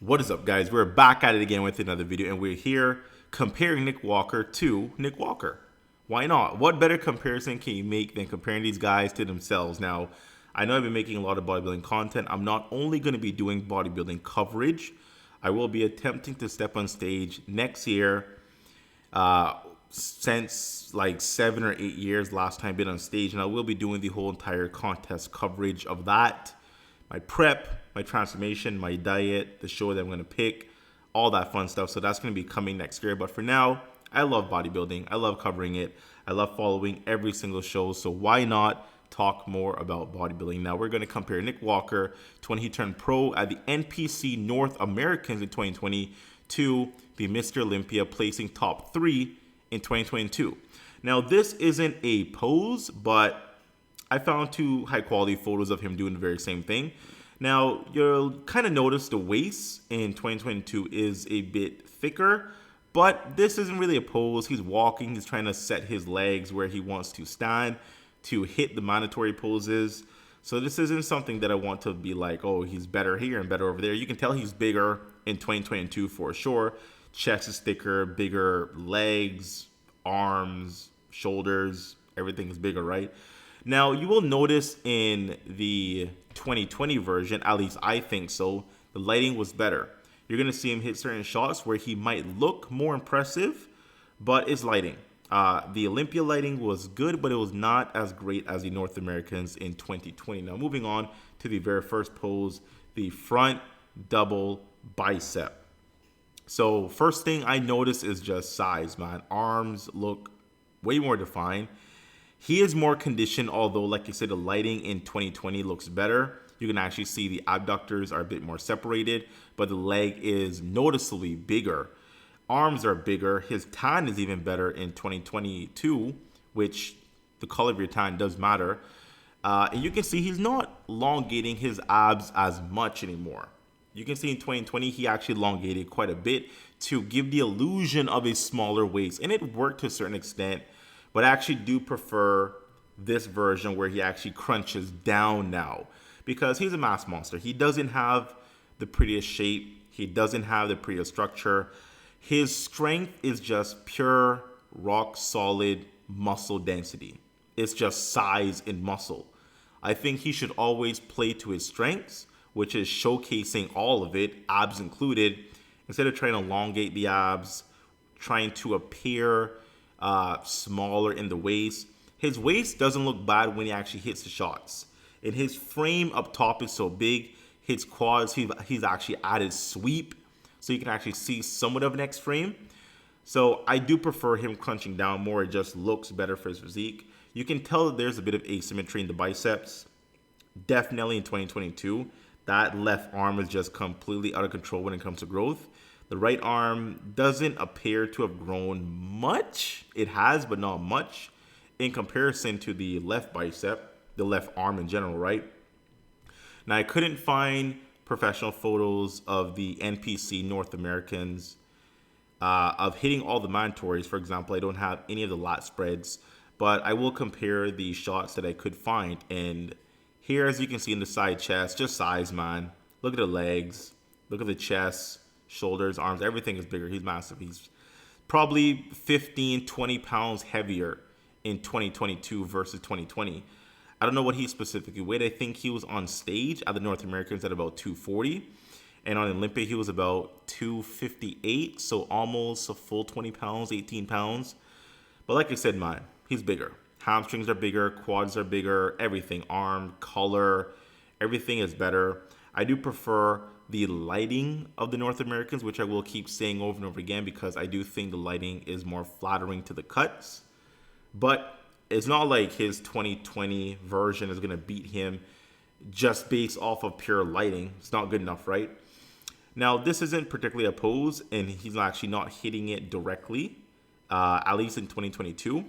What is up, guys? We're back at it again with another video, and we're here comparing Nick Walker to Nick Walker. Why not? What better comparison can you make than comparing these guys to themselves? Now, I know I've been making a lot of bodybuilding content. I'm not only going to be doing bodybuilding coverage, I will be attempting to step on stage next year. Since like 7 or 8 years, last time I've been on stage, and I will be doing the whole entire contest coverage of that, my prep, my transformation, my diet, the show that I'm going to pick, all that fun stuff. So that's going to be coming next year. But for now, I love bodybuilding. I love covering it. I love following every single show. So why not talk more about bodybuilding? Now we're going to compare Nick Walker to when he turned pro at the NPC North Americans in 2020 to the Mr. Olympia, placing top 3 in 2022. Now this isn't a pose, but I found 2 high quality photos of him doing the very same thing. Now, you'll kind of notice the waist in 2022 is a bit thicker, but this isn't really a pose. He's walking, he's trying to set his legs where he wants to stand to hit the mandatory poses. So this isn't something that I want to be like, oh, he's better here and better over there. You can tell he's bigger in 2022 for sure. Chest is thicker, bigger legs, arms, shoulders, everything is bigger, right? Now, you will notice in the 2020 version, at least I think so, the lighting was better. You're going to see him hit certain shots where he might look more impressive, but it's lighting. The Olympia lighting was good, but it was not as great as the North Americans in 2020. Now, moving on to the very first pose, the front double bicep. So, first thing I noticed is just size, man. Arms look way more defined. He is more conditioned, although, like I said, the lighting in 2020 looks better. You can actually see the abductors are a bit more separated, but the leg is noticeably bigger. Arms are bigger. His tan is even better in 2022, which the color of your tan does matter. And you can see he's not elongating his abs as much anymore. You can see in 2020, he actually elongated quite a bit to give the illusion of a smaller waist. And it worked to a certain extent. But I actually do prefer this version where he actually crunches down now, because he's a mass monster. He doesn't have the prettiest shape. He doesn't have the prettiest structure. His strength is just pure, rock solid muscle density. It's just size and muscle. I think he should always play to his strengths, which is showcasing all of it, abs included, instead of trying to elongate the abs, trying to appear smaller in the waist. His waist doesn't look bad when he actually hits the shots. And his frame up top is so big. His quads, he's actually added sweep, so you can actually see somewhat of an X frame. So I do prefer him crunching down more. It just looks better for his physique. You can tell that there's a bit of asymmetry in the biceps. Definitely in 2022, that left arm is just completely out of control when it comes to growth. The right arm doesn't appear to have grown much. It has, but not much in comparison to the left bicep, the left arm in general, right? Now, I couldn't find professional photos of the NPC North Americans of hitting all the mandatories. For example, I don't have any of the lat spreads, but I will compare the shots that I could find. And here, as you can see in the side chest, just size, man. Look at the legs. Look at the chest. Shoulders, arms, everything is bigger. He's massive. He's probably 15, 20 pounds heavier in 2022 versus 2020. I don't know what he specifically weighed. I think he was on stage at the North Americans at about 240. And on Olympia, he was about 258. So almost a full 20 pounds, 18 pounds. But like I said, man, he's bigger. Hamstrings are bigger. Quads are bigger. Everything. Arm, color, everything is better. I do prefer the lighting of the North Americans, which I will keep saying over and over again, because I do think the lighting is more flattering to the cuts. But it's not like his 2020 version is going to beat him just based off of pure lighting. It's not good enough, right? Now, this isn't particularly a pose, and he's actually not hitting it directly, at least in 2022.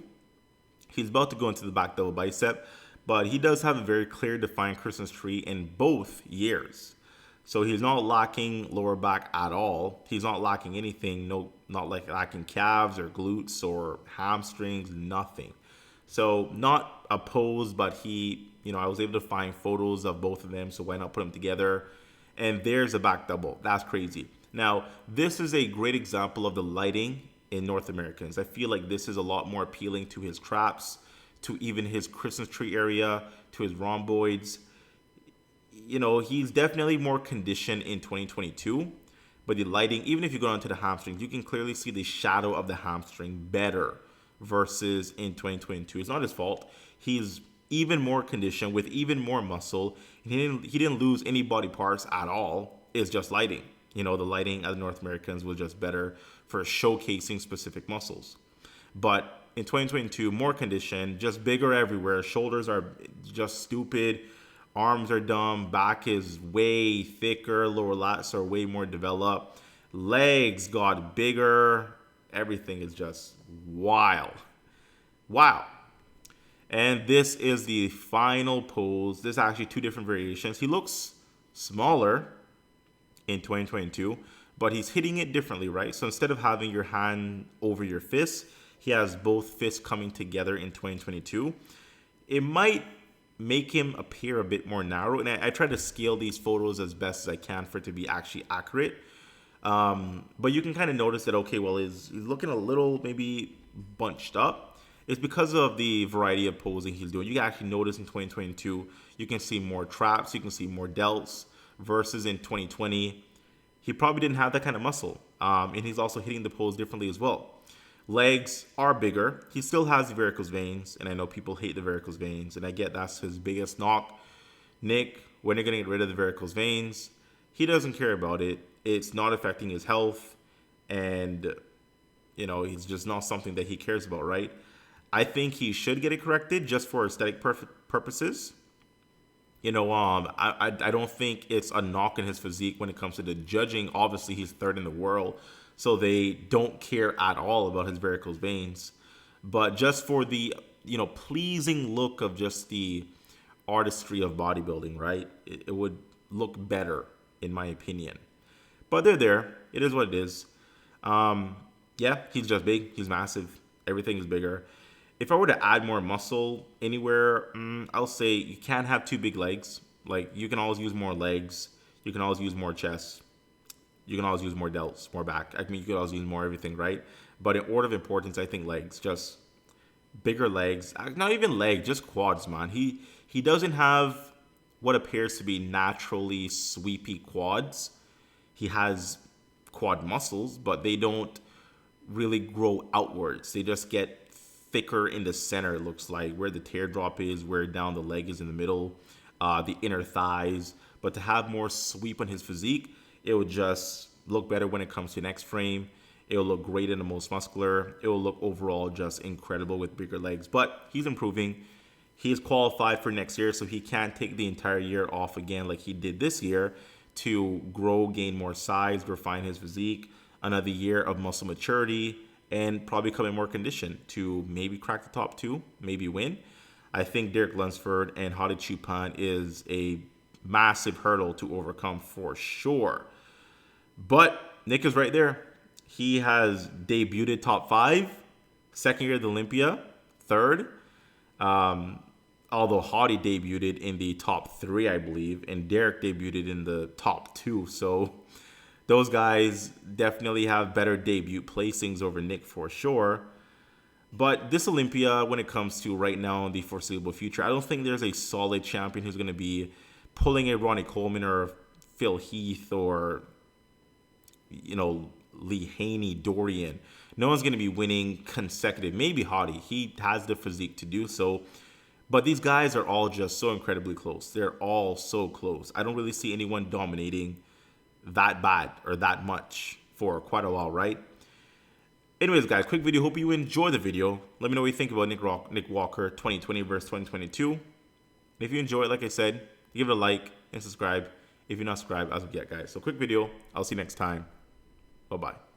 He's about to go into the back double bicep, but he does have a very clear defined Christmas tree in both years. So he's not lacking lower back at all. He's not lacking anything. No, not like lacking calves or glutes or hamstrings, nothing. So not a pose, but he, I was able to find photos of both of them. So why not put them together? And there's a back double. That's crazy. Now, this is a great example of the lighting in North Americans. I feel like this is a lot more appealing to his traps, to even his Christmas tree area, to his rhomboids. You know, he's definitely more conditioned in 2022, but the lighting, even if you go down to the hamstrings, you can clearly see the shadow of the hamstring better versus in 2022. It's not his fault. He's even more conditioned with even more muscle. He didn't lose any body parts at all. It's just lighting. You know, the lighting as North Americans was just better for showcasing specific muscles. But in 2022, more conditioned, just bigger everywhere. Shoulders are just stupid. Arms are dumb. Back is way thicker. Lower lats are way more developed. Legs got bigger. Everything is just wild. Wow. And this is the final pose. There's actually two different variations. He looks smaller in 2022, but he's hitting it differently, right? So instead of having your hand over your fist, he has both fists coming together in 2022. It might make him appear a bit more narrow, and I try to scale these photos as best as I can for it to be actually accurate. But you can kind of notice that, okay, well, he's looking a little maybe bunched up. It's because of the variety of posing he's doing. You can actually notice in 2022, you can see more traps, you can see more delts, versus in 2020, he probably didn't have that kind of muscle. And he's also hitting the pose differently as well. Legs are bigger. He still has the varicose veins, and I know people hate the varicose veins, and I get that's his biggest knock. Nick, when you're going to get rid of the varicose veins, he doesn't care about it. It's not affecting his health, and, you know, it's just not something that he cares about, right? I think he should get it corrected just for aesthetic purposes. You know, I don't think it's a knock in his physique when it comes to the judging. Obviously, he's third in the world, so they don't care at all about his varicose veins. But just for the, you know, pleasing look of just the artistry of bodybuilding, right? It would look better, in my opinion. But they're there. It is what it is. Yeah, he's just big. He's massive. Everything is bigger. If I were to add more muscle anywhere, I'll say you can't have two big legs. Like, you can always use more legs. You can always use more chest. You can always use more delts, more back. I mean, you can always use more everything, right? But in order of importance, I think legs. Just bigger legs. Not even legs, just quads, man. He doesn't have what appears to be naturally sweepy quads. He has quad muscles, but they don't really grow outwards. They just get thicker in the center, it looks like, where the teardrop is, where down the leg is in the middle, the inner thighs. But to have more sweep on his physique, it would just look better when it comes to next frame. It will look great in the most muscular. It will look overall just incredible with bigger legs. But he's improving. He is qualified for next year, so he can't take the entire year off again like he did this year to grow, gain more size, refine his physique, another year of muscle maturity, and probably come in more condition to maybe crack the top two, maybe win. I think Derek Lunsford and Hadi Chupan is a massive hurdle to overcome for sure. But Nick is right there. He has debuted top 5, second year at Olympia, third. Although Hadi debuted in the top 3, I believe, and Derek debuted in the top 2. So those guys definitely have better debut placings over Nick for sure. But this Olympia, when it comes to right now in the foreseeable future, I don't think there's a solid champion who's going to be pulling a Ronnie Coleman or Phil Heath or, you know, Lee Haney, Dorian. No one's going to be winning consecutive. Maybe Hadi. He has the physique to do so. But these guys are all just so incredibly close. They're all so close. I don't really see anyone dominating that bad or that much for quite a while, right? Anyways, guys, quick video. Hope you enjoy the video. Let me know what you think about Nick Walker 2020 versus 2022. And if you enjoy it, like I said, give it a like and subscribe. If you're not subscribed, as of yet, guys. So quick video. I'll see you next time. Bye-bye.